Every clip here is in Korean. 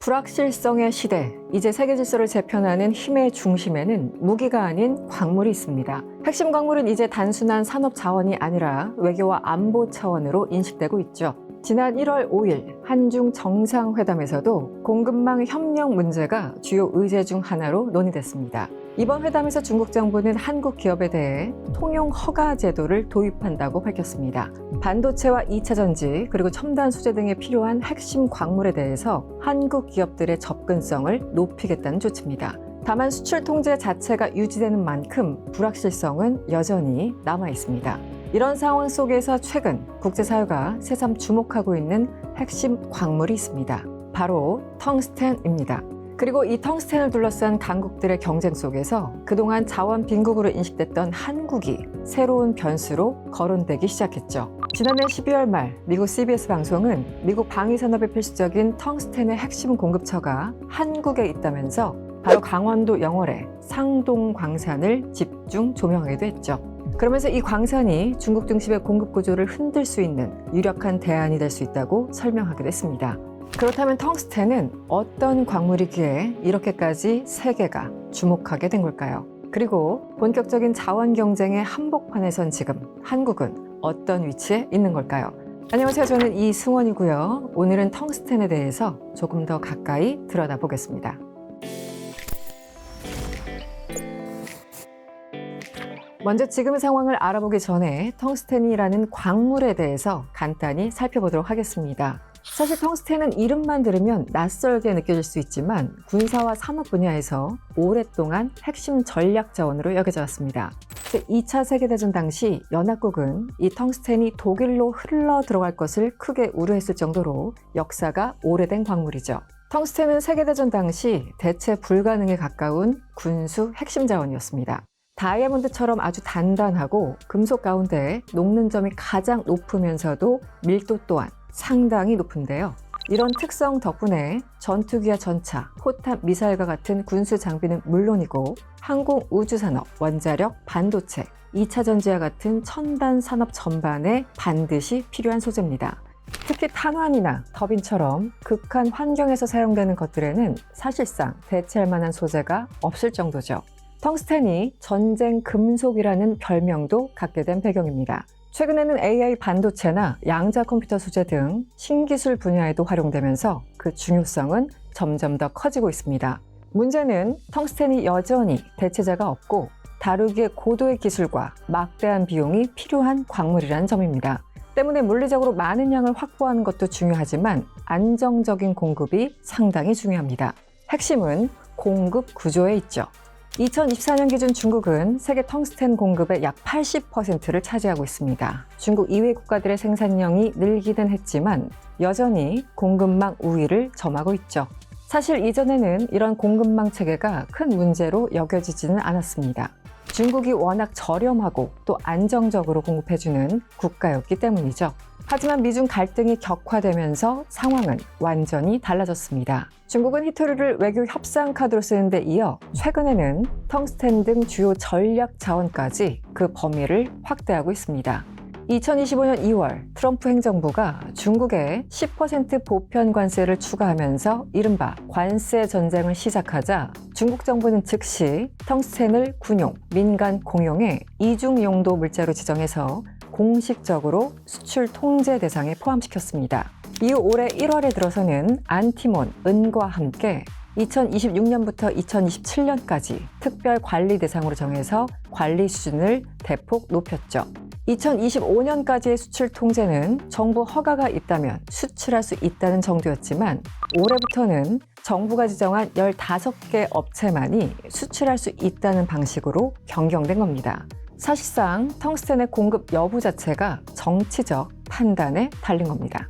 불확실성의 시대, 이제 세계 질서를 재편하는 힘의 중심에는 무기가 아닌 광물이 있습니다. 핵심 광물은 이제 단순한 산업 자원이 아니라 외교와 안보 차원으로 인식되고 있죠. 지난 1월 5일 한중 정상회담에서도 공급망 협력 문제가 주요 의제 중 하나로 논의됐습니다. 이번 회담에서 중국 정부는 한국 기업에 대해 통용 허가 제도를 도입한다고 밝혔습니다. 반도체와 2차 전지 그리고 첨단 소재 등에 필요한 핵심 광물에 대해서 한국 기업들의 접근성을 높이겠다는 조치입니다. 다만 수출 통제 자체가 유지되는 만큼 불확실성은 여전히 남아 있습니다. 이런 상황 속에서 최근 국제사회가 새삼 주목하고 있는 핵심 광물이 있습니다. 바로 텅스텐입니다. 그리고 이 텅스텐을 둘러싼 강국들의 경쟁 속에서 그동안 자원 빈국으로 인식됐던 한국이 새로운 변수로 거론되기 시작했죠. 지난해 12월 말 미국 CBS 방송은 미국 방위산업에 필수적인 텅스텐의 핵심 공급처가 한국에 있다면서 바로 강원도 영월의 상동 광산을 집중 조명하기도 했죠. 그러면서 이 광산이 중국 중심의 공급 구조를 흔들 수 있는 유력한 대안이 될 수 있다고 설명하기도 했습니다. 그렇다면 텅스텐은 어떤 광물이기에 이렇게까지 세계가 주목하게 된 걸까요? 그리고 본격적인 자원 경쟁의 한복판에 선 지금 한국은 어떤 위치에 있는 걸까요? 안녕하세요. 저는 이승원이고요. 오늘은 텅스텐에 대해서 조금 더 가까이 들여다보겠습니다. 먼저 지금의 상황을 알아보기 전에 텅스텐이라는 광물에 대해서 간단히 살펴보도록 하겠습니다. 사실 텅스텐은 이름만 들으면 낯설게 느껴질 수 있지만 군사와 산업 분야에서 오랫동안 핵심 전략 자원으로 여겨져 왔습니다. 2차 세계대전 당시 연합국은 이 텅스텐이 독일로 흘러 들어갈 것을 크게 우려했을 정도로 역사가 오래된 광물이죠. 텅스텐은 세계대전 당시 대체 불가능에 가까운 군수 핵심 자원이었습니다. 다이아몬드처럼 아주 단단하고 금속 가운데 녹는 점이 가장 높으면서도 밀도 또한 상당히 높은데요. 이런 특성 덕분에 전투기와 전차, 포탑, 미사일과 같은 군수 장비는 물론이고 항공 우주산업, 원자력, 반도체, 2차 전지와 같은 첨단 산업 전반에 반드시 필요한 소재입니다. 특히 탄환이나 터빈처럼 극한 환경에서 사용되는 것들에는 사실상 대체할 만한 소재가 없을 정도죠. 텅스텐이 전쟁 금속이라는 별명도 갖게 된 배경입니다. 최근에는 AI 반도체나 양자 컴퓨터 소재 등 신기술 분야에도 활용되면서 그 중요성은 점점 더 커지고 있습니다. 문제는 텅스텐이 여전히 대체자가 없고 다루기에 고도의 기술과 막대한 비용이 필요한 광물이라는 점입니다. 때문에 물리적으로 많은 양을 확보하는 것도 중요하지만 안정적인 공급이 상당히 중요합니다. 핵심은 공급 구조에 있죠. 2024년 기준 중국은 세계 텅스텐 공급의 약 80%를 차지하고 있습니다. 중국 이외 국가들의 생산량이 늘기는 했지만 여전히 공급망 우위를 점하고 있죠. 사실 이전에는 이런 공급망 체계가 큰 문제로 여겨지지는 않았습니다. 중국이 워낙 저렴하고 또 안정적으로 공급해주는 국가였기 때문이죠. 하지만 미중 갈등이 격화되면서 상황은 완전히 달라졌습니다. 중국은 히토류를 외교 협상 카드로 쓰는 데 이어 최근에는 텅스텐 등 주요 전략 자원까지 그 범위를 확대하고 있습니다. 2025년 2월 트럼프 행정부가 중국에 10% 보편 관세를 추가하면서 이른바 관세 전쟁을 시작하자 중국 정부는 즉시 텅스텐을 군용, 민간 공용의 이중 용도 물자로 지정해서 공식적으로 수출 통제 대상에 포함시켰습니다. 이후 올해 1월에 들어서는 안티몬, 은과 함께 2026년부터 2027년까지 특별 관리 대상으로 정해서 관리 수준을 대폭 높였죠. 2025년까지의 수출 통제는 정부 허가가 있다면 수출할 수 있다는 정도였지만 올해부터는 정부가 지정한 15개 업체만이 수출할 수 있다는 방식으로 변경된 겁니다. 사실상 텅스텐의 공급 여부 자체가 정치적 판단에 달린 겁니다.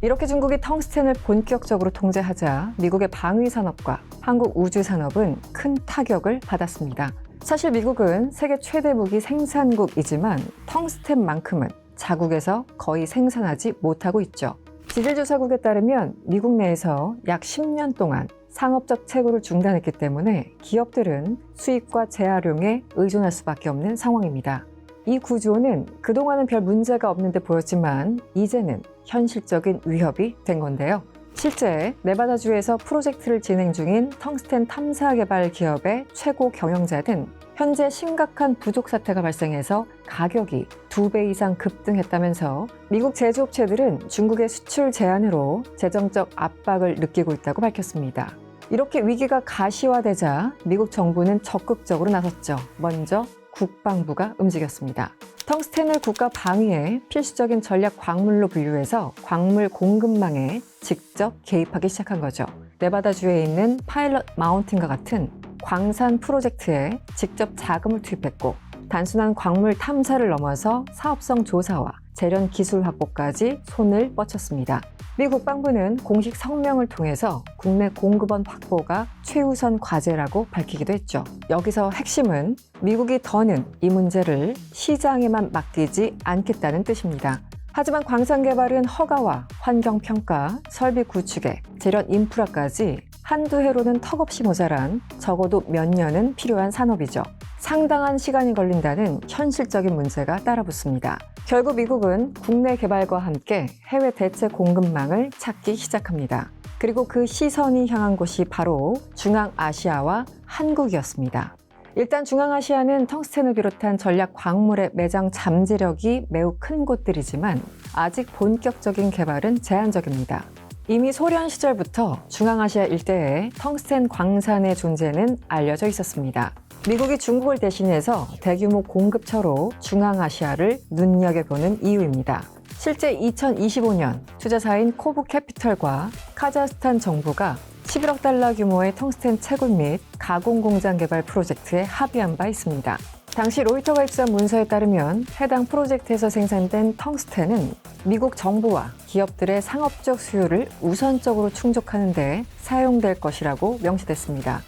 이렇게 중국이 텅스텐을 본격적으로 통제하자 미국의 방위산업과 한국 우주산업은 큰 타격을 받았습니다. 사실 미국은 세계 최대 무기 생산국이지만 텅스텐만큼은 자국에서 거의 생산하지 못하고 있죠. 지질조사국에 따르면 미국 내에서 약 10년 동안 상업적 채굴을 중단했기 때문에 기업들은 수입과 재활용에 의존할 수밖에 없는 상황입니다. 이 구조는 그동안은 별 문제가 없는 데 보였지만 이제는 현실적인 위협이 된 건데요. 실제 네바다주에서 프로젝트를 진행 중인 텅스텐 탐사 개발 기업의 최고 경영자는 현재 심각한 부족 사태가 발생해서 가격이 2배 이상 급등했다면서 미국 제조업체들은 중국의 수출 제한으로 재정적 압박을 느끼고 있다고 밝혔습니다. 이렇게 위기가 가시화되자 미국 정부는 적극적으로 나섰죠. 먼저 국방부가 움직였습니다. 텅스텐을 국가 방위에 필수적인 전략 광물로 분류해서 광물 공급망에 직접 개입하기 시작한 거죠. 네바다주에 있는 파일럿 마운틴과 같은 광산 프로젝트에 직접 자금을 투입했고, 단순한 광물 탐사를 넘어서 사업성 조사와 재련 기술 확보까지 손을 뻗쳤습니다. 미 국방부는 공식 성명을 통해서 국내 공급원 확보가 최우선 과제라고 밝히기도 했죠. 여기서 핵심은 미국이 더는 이 문제를 시장에만 맡기지 않겠다는 뜻입니다. 하지만 광산 개발은 허가와 환경평가, 설비 구축에 재련 인프라까지 한두 해로는 턱없이 모자란 적어도 몇 년은 필요한 산업이죠. 상당한 시간이 걸린다는 현실적인 문제가 따라붙습니다. 결국 미국은 국내 개발과 함께 해외 대체 공급망을 찾기 시작합니다. 그리고 그 시선이 향한 곳이 바로 중앙아시아와 한국이었습니다. 일단 중앙아시아는 텅스텐을 비롯한 전략 광물의 매장 잠재력이 매우 큰 곳들이지만 아직 본격적인 개발은 제한적입니다. 이미 소련 시절부터 중앙아시아 일대에 텅스텐 광산의 존재는 알려져 있었습니다. 미국이 중국을 대신해서 대규모 공급처로 중앙아시아를 눈여겨보는 이유입니다. 실제 2025년 투자사인 코브 캐피털과 카자흐스탄 정부가 11억 달러 규모의 텅스텐 채굴 및 가공 공장 개발 프로젝트에 합의한 바 있습니다. 당시 로이터가 입수한 문서에 따르면 해당 프로젝트에서 생산된 텅스텐은 미국 정부와 기업들의 상업적 수요를 우선적으로 충족하는 데 사용될 것이라고 명시됐습니다.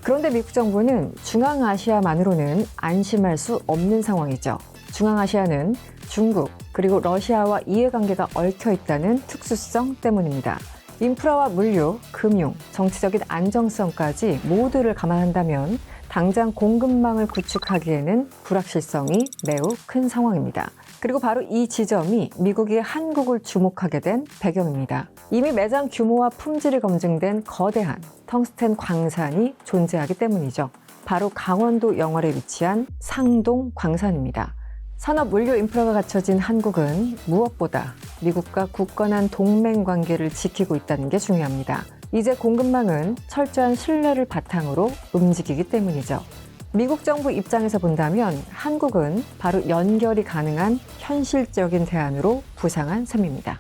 그런데 미국 정부는 중앙아시아만으로는 안심할 수 없는 상황이죠. 중앙아시아는 중국 그리고 러시아와 이해관계가 얽혀 있다는 특수성 때문입니다. 인프라와 물류, 금융, 정치적인 안정성까지 모두를 감안한다면 당장 공급망을 구축하기에는 불확실성이 매우 큰 상황입니다. 그리고 바로 이 지점이 미국이 한국을 주목하게 된 배경입니다. 이미 매장 규모와 품질이 검증된 거대한 텅스텐 광산이 존재하기 때문이죠. 바로 강원도 영월에 위치한 상동 광산입니다. 산업 물류 인프라가 갖춰진 한국은 무엇보다 미국과 굳건한 동맹 관계를 지키고 있다는 게 중요합니다. 이제 공급망은 철저한 신뢰를 바탕으로 움직이기 때문이죠. 미국 정부 입장에서 본다면 한국은 바로 연결이 가능한 현실적인 대안으로 부상한 셈입니다.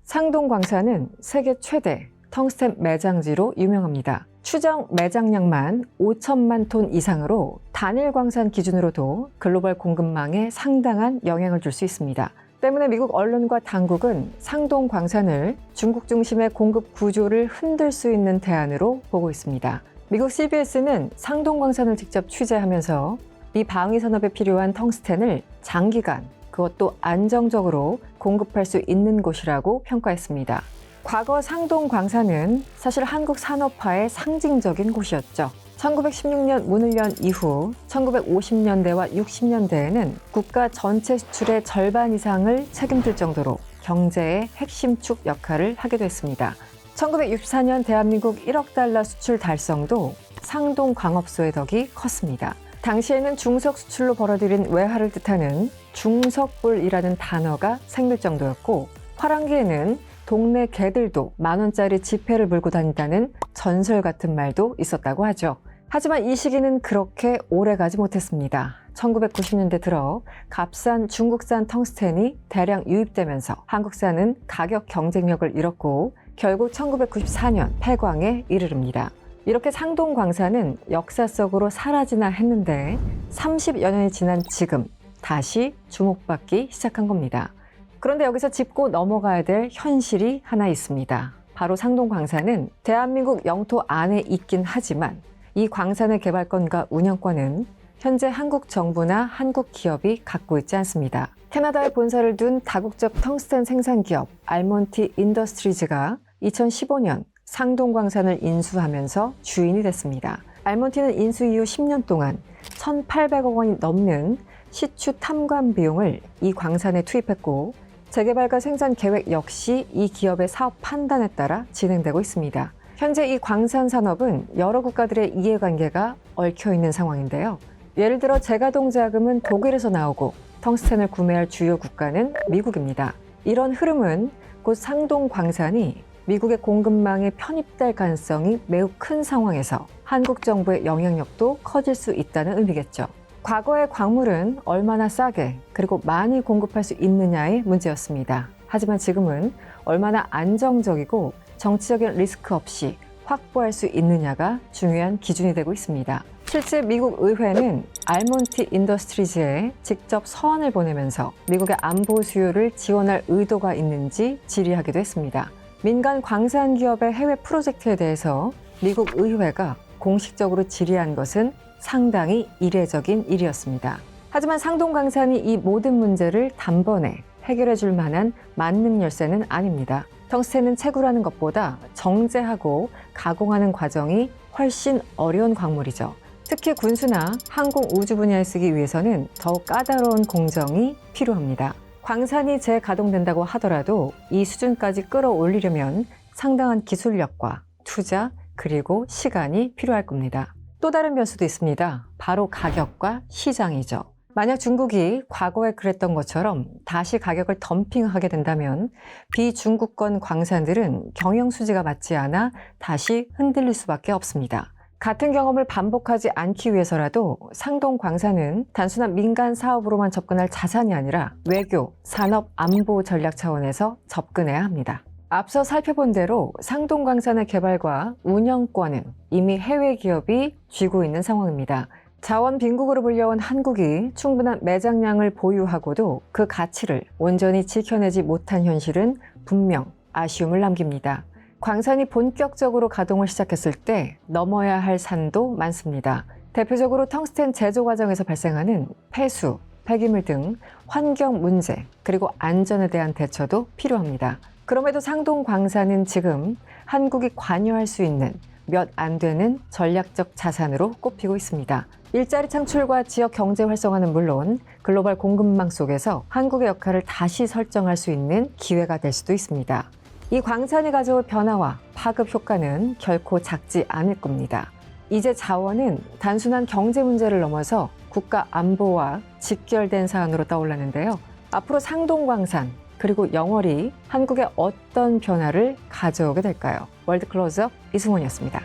상동광산은 세계 최대 텅스텐 매장지로 유명합니다. 추정 매장량만 5천만 톤 이상으로 단일 광산 기준으로도 글로벌 공급망에 상당한 영향을 줄 수 있습니다. 때문에 미국 언론과 당국은 상동 광산을 중국 중심의 공급 구조를 흔들 수 있는 대안으로 보고 있습니다. 미국 CBS는 상동 광산을 직접 취재하면서 미 방위 산업에 필요한 텅스텐을 장기간, 그것도 안정적으로 공급할 수 있는 곳이라고 평가했습니다. 과거 상동 광산은 사실 한국 산업화의 상징적인 곳이었죠. 1916년 문을 연 이후 1950년대와 60년대에는 국가 전체 수출의 절반 이상을 책임질 정도로 경제의 핵심 축 역할을 하기도 했습니다. 1964년 대한민국 1억 달러 수출 달성도 상동 광업소의 덕이 컸습니다. 당시에는 중석 수출로 벌어들인 외화를 뜻하는 중석불이라는 단어가 생길 정도였고, 화랑기에는 동네 개들도 10,000원짜리 지폐를 물고 다닌다는 전설 같은 말도 있었다고 하죠. 하지만 이 시기는 그렇게 오래 가지 못했습니다. 1990년대 들어 값싼 중국산 텅스텐이 대량 유입되면서 한국산은 가격 경쟁력을 잃었고 결국 1994년 폐광에 이르릅니다. 이렇게 상동 광산은 역사 속으로 사라지나 했는데 30여 년이 지난 지금 다시 주목받기 시작한 겁니다. 그런데 여기서 짚고 넘어가야 될 현실이 하나 있습니다. 바로 상동 광산은 대한민국 영토 안에 있긴 하지만 이 광산의 개발권과 운영권은 현재 한국 정부나 한국 기업이 갖고 있지 않습니다. 캐나다에 본사를 둔 다국적 텅스텐 생산 기업 알몬티 인더스트리즈가 2015년 상동 광산을 인수하면서 주인이 됐습니다. 알몬티는 인수 이후 10년 동안 1,800억 원이 넘는 시추 탐관 비용을 이 광산에 투입했고 재개발과 생산 계획 역시 이 기업의 사업 판단에 따라 진행되고 있습니다. 현재 이 광산 산업은 여러 국가들의 이해관계가 얽혀 있는 상황인데요. 예를 들어 재가동 자금은 독일에서 나오고 텅스텐을 구매할 주요 국가는 미국입니다. 이런 흐름은 곧 상동 광산이 미국의 공급망에 편입될 가능성이 매우 큰 상황에서 한국 정부의 영향력도 커질 수 있다는 의미겠죠. 과거의 광물은 얼마나 싸게 그리고 많이 공급할 수 있느냐의 문제였습니다. 하지만 지금은 얼마나 안정적이고 정치적인 리스크 없이 확보할 수 있느냐가 중요한 기준이 되고 있습니다. 실제 미국 의회는 알몬티 인더스트리즈에 직접 서한을 보내면서 미국의 안보 수요를 지원할 의도가 있는지 질의하기도 했습니다. 민간 광산 기업의 해외 프로젝트에 대해서 미국 의회가 공식적으로 질의한 것은 상당히 이례적인 일이었습니다. 하지만 상동광산이 이 모든 문제를 단번에 해결해 줄 만한 만능 열쇠는 아닙니다. 텅스텐은 채굴하는 것보다 정제하고 가공하는 과정이 훨씬 어려운 광물이죠. 특히 군수나 항공 우주 분야에 쓰기 위해서는 더욱 까다로운 공정이 필요합니다. 광산이 재가동된다고 하더라도 이 수준까지 끌어올리려면 상당한 기술력과 투자 그리고 시간이 필요할 겁니다. 또 다른 변수도 있습니다. 바로 가격과 시장이죠. 만약 중국이 과거에 그랬던 것처럼 다시 가격을 덤핑하게 된다면 비중국권 광산들은 경영 수지가 맞지 않아 다시 흔들릴 수밖에 없습니다. 같은 경험을 반복하지 않기 위해서라도 상동 광산은 단순한 민간 사업으로만 접근할 자산이 아니라 외교, 산업, 안보 전략 차원에서 접근해야 합니다. 앞서 살펴본 대로 상동 광산의 개발과 운영권은 이미 해외 기업이 쥐고 있는 상황입니다. 자원 빈국으로 불려온 한국이 충분한 매장량을 보유하고도 그 가치를 온전히 지켜내지 못한 현실은 분명 아쉬움을 남깁니다. 광산이 본격적으로 가동을 시작했을 때 넘어야 할 산도 많습니다. 대표적으로 텅스텐 제조 과정에서 발생하는 폐수, 폐기물 등 환경 문제, 그리고 안전에 대한 대처도 필요합니다. 그럼에도 상동 광산은 지금 한국이 관여할 수 있는 몇 안 되는 전략적 자산으로 꼽히고 있습니다. 일자리 창출과 지역 경제 활성화는 물론 글로벌 공급망 속에서 한국의 역할을 다시 설정할 수 있는 기회가 될 수도 있습니다. 이 광산이 가져올 변화와 파급 효과는 결코 작지 않을 겁니다. 이제 자원은 단순한 경제 문제를 넘어서 국가 안보와 직결된 사안으로 떠올랐는데요. 앞으로 상동 광산 그리고 영월이 한국에 어떤 변화를 가져오게 될까요? 월드 클로즈업 이승원이었습니다.